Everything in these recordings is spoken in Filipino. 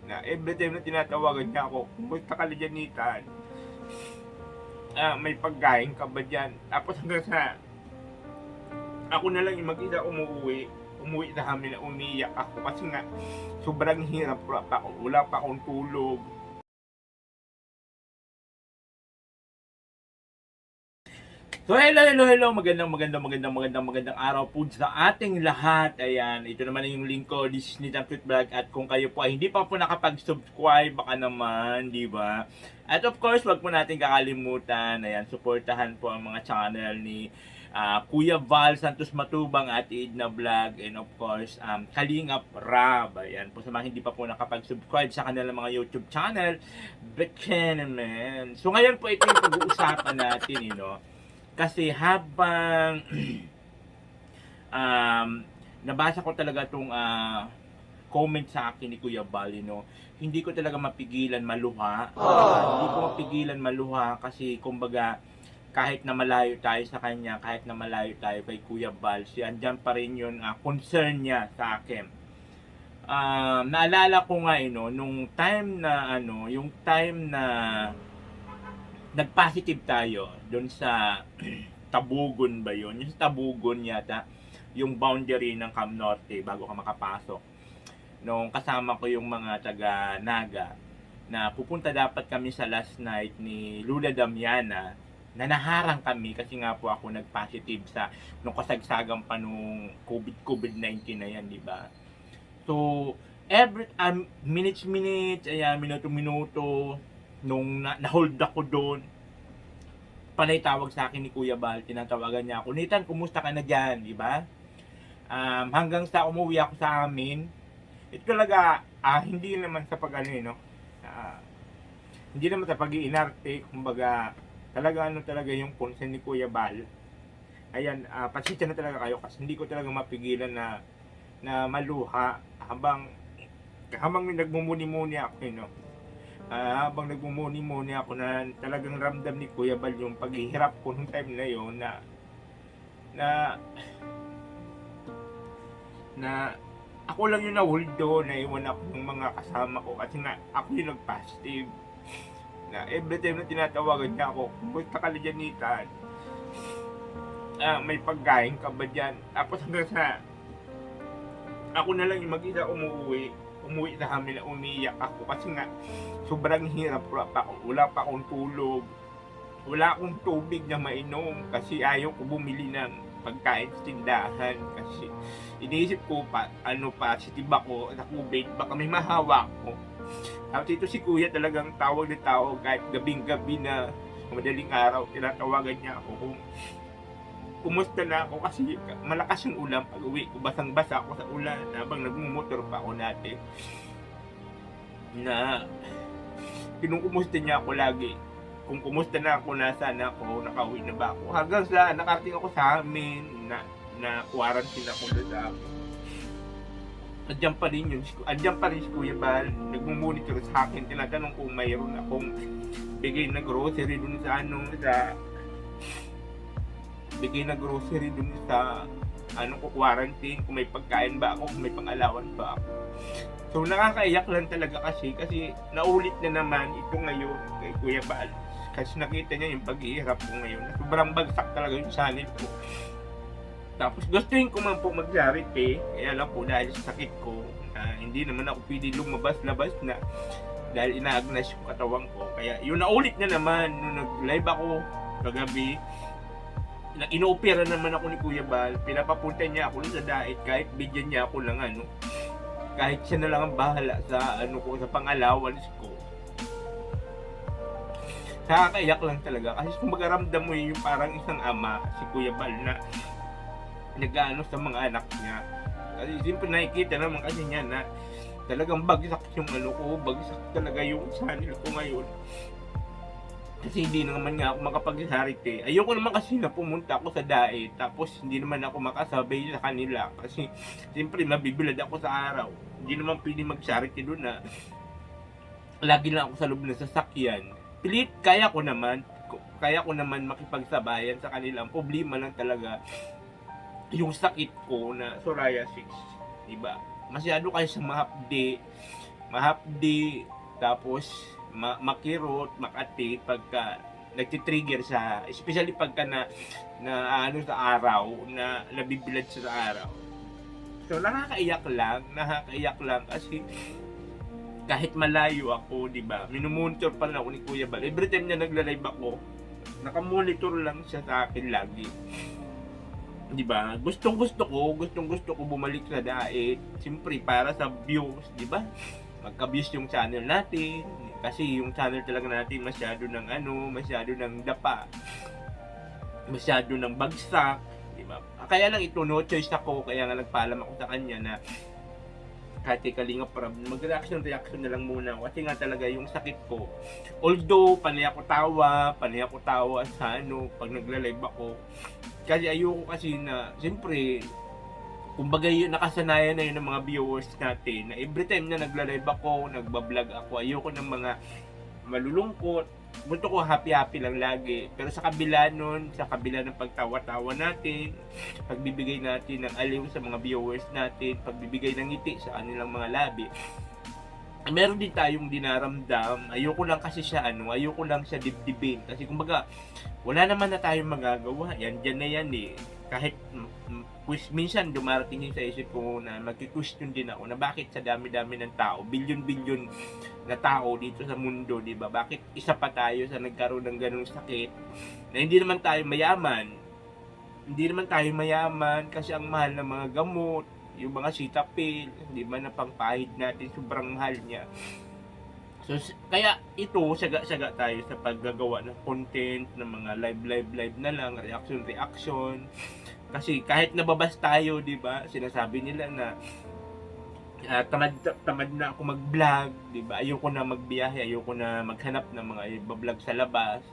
Na every time na tinatawagan niya ako, kumusta ka na dyan, Nathan? May pagkain ka ba dyan? Tapos hanggang sa ako na lang yung mag-isa umuwi sa amin na umiiyak ako kasi nga sobrang hirap pa ako, wala pa akong tulog. So hello, magandang araw po sa ating lahat. Ayan, ito naman yung link ko, this is Nathan Cute Vlog. At kung kayo po ay hindi pa po nakapag-subscribe, baka naman, di ba? At of course, wag po natin kakalimutan, ayan, suportahan po ang mga channel ni Kuya Val Santos Matubang at Edna Vlog, and of course Kalingap Rab. Ayan po sa mga hindi pa po nakapag-subscribe sa kanilang mga YouTube channel, man. So ngayon po ito yung pag-uusapan natin, kasi habang nabasa ko talaga itong comment sa akin ni Kuya Val, hindi ko talaga mapigilan maluha. Hindi ko mapigilan maluha kasi kumbaga kahit na malayo tayo sa kanya, kahit na malayo tayo kay Kuya Val, andyan pa rin yung concern niya sa akin. Naalala ko nga nung time na yung time na nag-positive tayo doon sa Tabugon ba yun? Yung sa Tabugon yata, yung boundary ng Cam Norte bago ka makapasok. Nung kasama ko yung mga taga Naga na pupunta dapat kami sa last night ni Lula Damiana, na naharang kami kasi nga po ako nag-positive sa nung kasagsagan pa nung COVID-19 na yan, di ba? So, every minutes, ayan, minuto nung na-hold ako doon, panay tawag sa akin ni Kuya Val, tinatawagan niya ako, Nathan, kumusta ka na dyan, di ba? Hanggang sa umuwi ako sa amin, ito talaga, hindi naman sa hindi naman sa pag-iinarte, kumbaga, talaga talaga yung concern ni Kuya Val. Ayan, pasensya na talaga kayo kasi hindi ko talaga mapigilan na maluha habang nagmumuni-muni ako, habang nagmumuni-muni ako na talagang ramdam ni Kuya Val yung paghihirap ko nung time na yon na ako lang yung nahuldo, na iwan ako ng mga kasama ko kasi nga ako yung nag-positive. Na every time na tinatawagan niya ako, kumusta ka na dyan, Nathan? May pagkain ka ba dyan? Tapos hanggang sa ako na lang yung mag-isa umuwi sa amin na umiiyak ako kasi nga sobrang hirap pa ako, wala pa akong tulog, wala akong tubig na mainom kasi ayaw ko bumili ng pagkain sa tindahan kasi iniisip ko positive ako sa COVID, baka may mahawa ko. Tapos ito si Kuya talagang tawag na tawag kahit gabing-gabi na madaling araw, tinatawagan niya ako kung kumusta na ako kasi malakas yung ulan. Pag uwi ko, basang-basa ako sa ulan habang nagmumotor pa ako natin. Na kinukumusta niya ako lagi. Kung kumusta na ako, nasaan ako, nakauwi na ba ako. Hanggang sa nakarating ako sa amin, na quarantine ako doon sa amin. Andiyan pa rin si Kuya Val, nagmumonitor sa akin, tinatanong kung mayroon akong bigay na grocery doon sa ko quarantine, kung may pagkain ba ako, kung may pang-alawan ba ako. So nakakaiyak lang talaga kasi naulit na naman ito ngayon kay Kuya Val. Kasi nakita niya yung paghihirap ko ngayon. Sobrang bagsak talaga yung channel ko. Tapos gustuin ko man po mag-charity, kaya lang po dahil sa sakit ko, hindi naman ako pwede lumabas-labas na dahil inaagnas yung katawan ko. Kaya yun naulit na naman nung nag-live ako kagabi. Inoopera naman ako ni Kuya Val, pinapapunta niya ako sa diet kahit bigyan niya ako ng kahit siya na lang ang bahala sa sa pang-allowance ko. Nakakaiyak lang talaga kasi kung magaramdam mo yung parang isang ama, si Kuya Val, na nag-ano sa mga anak niya. Kasi siyempre nakikita naman kasi niya na talagang bagsak yung bagsak talaga yung channel ko ngayon. Kasi hindi naman nga ako makapag-charity. Ayoko naman kasi na pumunta ako sa diet, tapos hindi naman ako makasabay sa kanila kasi siyempre mabibilad ako sa araw. Hindi naman pwede mag-charity doon na lagi lang ako sa loob ng sasakyan. Pilit, kaya ko naman makipagsabayan sa kanila. Ang problema lang talaga yung sakit ko na psoriasis, diba? Masyado kayo sa mahapdi, mahapdi, tapos makirot, makati pagka nagtitrigger sa, especially pagka na ano sa araw, na nabibilad siya sa araw. So nakakaiyak lang kasi kahit malayo ako, di ba? Minumonitor pa lang ako ni Kuya Bal. Every time na nagla-live ako, nakamonitor lang siya sa akin lagi. Di ba? Gustong gusto ko bumalik sa diet. Siyempre para sa views, di ba? Magka-views yung channel natin. Kasi yung channel talaga natin masyado ng dapa. Masyado ng bagsak, di ba? Kaya lang ito, no choice ako, kaya nga nagpaalam ako sa kanya na kahit Kalingap Rab, mag-reaction na lang muna kasi nga talaga yung sakit ko. Although panay ako tawa sa pag nagla-live ako. Kasi ayoko kasi na, siyempre, kumbaga yun, nakasanayan na yun ng mga viewers natin na every time na nagla-live ako, nagbablog ako, ayoko ng mga malulungkot. Gusto ko happy lang lagi. Pero sa kabila ng pagtawa-tawa natin, pagbibigay natin ng aliw sa mga viewers natin, pagbibigay ng ngiti sa kanilang mga labi, meron din tayong dinaramdam. Ayoko lang siya dibdibin. Kasi kumbaga, wala naman na tayong magagawa. Dyan na yan eh. Kahit minsan dumarating yun sa isip ko na magki-question din ako na bakit sa dami-dami ng tao, bilyon-bilyon na tao dito sa mundo, di ba? Bakit isa pa tayo sa nagkaroon ng ganung sakit na hindi naman tayo mayaman kasi ang mahal ng mga gamot, yung mga Cetaphil, hindi man na pangpahid natin, sobrang mahal niya. So, kaya ito, saga tayo sa paggagawa ng content, ng mga live na lang, reaction. Kasi kahit nababas tayo, di ba? Sinasabi nila na tamad na ako mag-vlog, di ba? Ayoko na magbiyahe, ayoko na maghanap ng mga iba-vlog sa labas.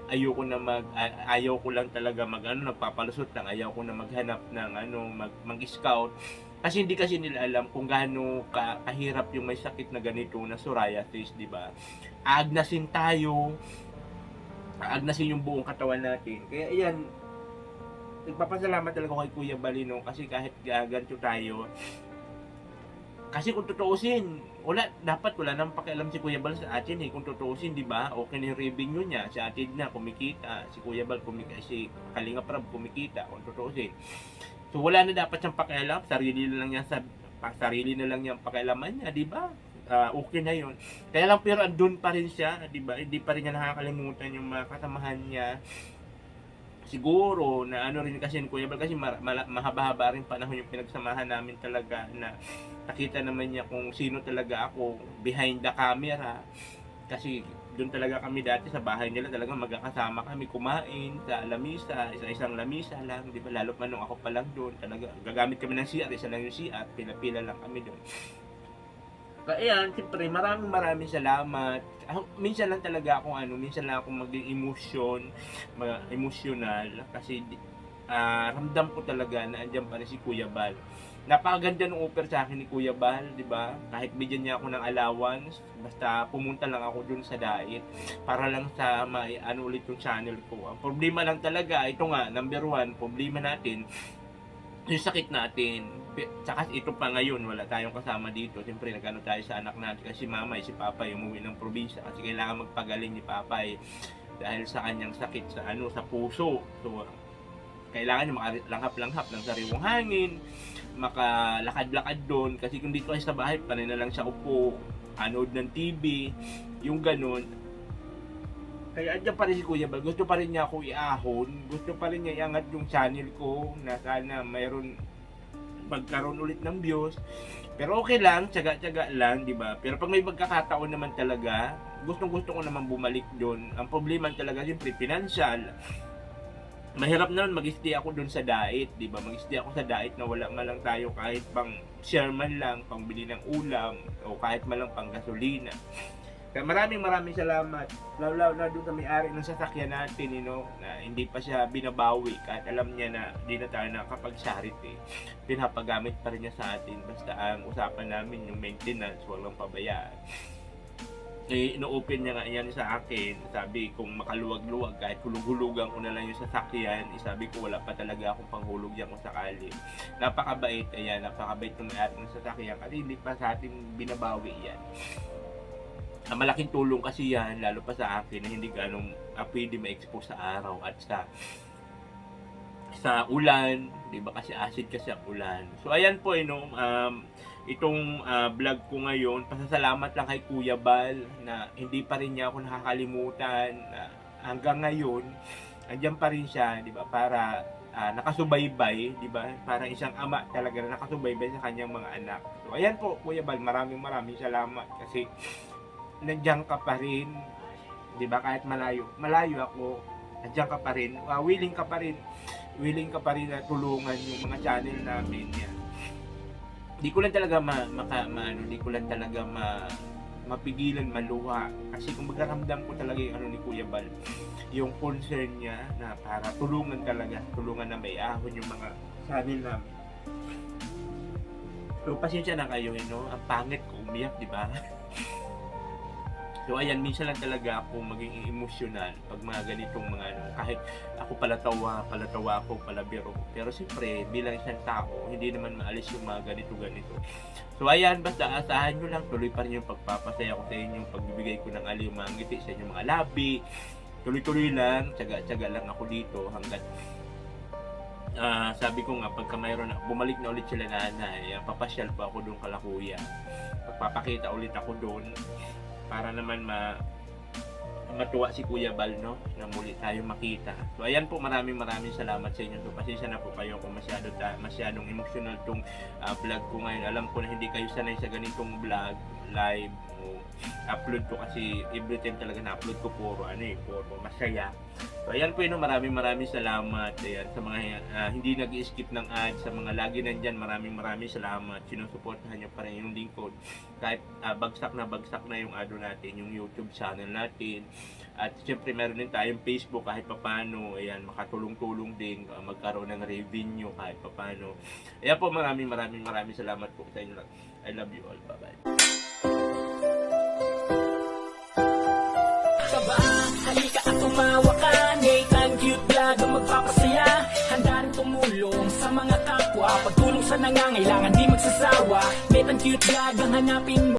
Ayaw ko lang talaga nagpapalusot lang, ayaw ko na maghanap ng mag-scout. Kasi hindi nila alam kung gaano kahirap yung may sakit na ganito na psoriasis, di ba? Aagnasin yung buong katawan natin. Kaya ayan, nagpapasalamat talaga ako kay Kuya Balino kasi kahit ganito tayo. Kasi kung tutuusin, dapat wala nang pakialam si Kuya Bal sa atin eh. Kung tutuusin, di ba? Okay na yung revenue niya. Si atin na kumikita, si Kuya Bal si Kalingap Rab kumikita kung tutuusin. So wala na dapat siyang pakialam, sarili na lang niyang pakialaman niya, di ba? Okay na 'yon. Kaya lang pero andun pa rin siya, di ba? Hindi pa rin niya nakakalimutan yung mga kasamahan niya. Siguro na rin kasi ni Kuya Bal kasi mahaba-haba rin panahon yung pinagsamahan namin talaga na nakita naman niya kung sino talaga ako behind the camera. Kasi doon talaga kami dati sa bahay nila talaga magkakasama kami kumain sa lamisa, isang lamisa lang, di ba? Lalo pa nung ako pa lang doon, talaga gagamit kami ng CR, isa lang yung CR, pila-pila lang kami doon. Kaya siyempre maraming salamat. Minsan lang ako maging emotional kasi ramdam ko talaga na andyan pa rin si Kuya Bal. Napakaganda ng offer sa akin ni Kuya Bal, di ba? Kahit bigyan niya ako ng allowance, basta pumunta lang ako dun sa diet para lang sa ulit yung channel ko. Ang problema lang talaga, ito nga, number 1, problema natin, yung sakit natin. Tsaka ito pa ngayon, wala tayong kasama dito. Siyempre, nagano tayo sa anak natin kasi si Papay, umuwi ng probinsya kasi kailangan magpagaling ni Papay dahil sa kanyang sakit sa puso. So, kailangan niya makalanghap-langhap ng sariwang hangin, makalakad-lakad doon kasi kung dito ay sa bahay panay na lang siya upo, anood ng TV, yung ganun. Kaya andyan pa rin si Kuya Bal, gusto pa rin niya ako iahon, gusto pa rin niya iangat yung channel ko na sana magkaroon ulit ng views. Pero okay lang, tiyaga lang, di ba? Pero pag may magkakataon naman talaga, gustong-gusto ko naman bumalik doon. Ang problema talaga siyempre financial. Mahirap naman mag-stay ako doon sa diet, di ba? Mag-stay ako sa diet na wala man lang tayo kahit pang share man lang, pang bili ng ulam, o kahit man lang pang gasolina. Kaya maraming salamat. Lalo na doon sa may-ari ng sasakyan natin, na hindi pa siya binabawi kahit alam niya na hindi na tayo nakakapag-charity. Pinapagamit pa rin niya sa atin. Basta ang usapan namin yung maintenance, walang pabayaan. ino-open niya nga yan sa akin. Sabi kung makaluwag-luwag, kahit hulug-hulugan ko na lang yung sasakyan, sabi ko wala pa talaga akong panghulog yan kung sakali. Napakabait, ayan, napakabait ng may-ari ng sasakyan kasi hindi pa sa atin binabawi yan. Malaking tulong kasi yan, lalo pa sa akin na hindi ganong pwede ma-expose sa araw at sa ulan, di ba kasi acid kasi ang ulan. So ayan po, itong vlog ko ngayon, pasasalamat lang kay Kuya Bal na hindi pa rin niya ako nakakalimutan. Hanggang ngayon, andyan pa rin siya, di ba, para nakasubaybay, di ba, parang isang ama talaga na nakasubaybay sa kanyang mga anak. So ayan po, Kuya Bal, maraming salamat kasi nandiyan ka pa rin, di ba, kahit malayo ako, nandiyan ka pa rin, willing ka pa rin na tulungan yung mga channel namin yan. Di ko lang talaga mapigilan maluha kasi kung magkaramdam ko talaga yung ni Kuya Bal, yung concern niya na para tulungan na may ahon yung mga channel namin. So pasensya na kayo, ang pangit ko umiyak, di ba? So ayan, minsan lang talaga ako maging emotional pag mga ganitong mga kahit ako palatawa ako, palabiro. Pero siyempre, bilang isang tao, hindi naman maalis yung mga ganito. So ayan, basta asahan nyo lang, tuloy pa rin yung pagpapasaya ko sa inyo, pagbibigay ko ng aliw mga ngiti sa inyong mga labi. Tuloy-tuloy lang, tsaga lang ako dito hanggat sabi ko nga, pagka mayroon bumalik na ulit sila nanay, papasyal pa ako doon kala kuya. Pagpapakita ulit ako doon para naman matuwa si Kuya Bal, no, na muli tayo makita. So ayan po, maraming salamat sa inyo. So pasensya na po kayo kung masyadong emotional tong vlog ko ngayon. Alam ko na hindi kayo sanay sa ganitong vlog live o upload ko kasi every time talaga na upload ko puro masaya. So ayan po, maraming salamat. Ayan, sa mga hindi nag-skip ng ads, sa mga lagi nandyan, maraming salamat. Sinusuportahan nyo pa rin yung lingkod kahit bagsak na yung natin, yung YouTube channel natin. At siyempre meron din tayong Facebook kahit papano. Ayan, makatulong-tulong din magkaroon ng revenue kahit papano. Ayan po, maraming salamat po sa inyo. I love you all. Bye-bye. Halika at tumawa ka, Nathan Cute Vlog ang magpapasaya. Handa rin tumulong sa mga kapwa, pagtulong sa nangangailangan di magsasawa. Nathan Cute Vlog ang hanapin mo.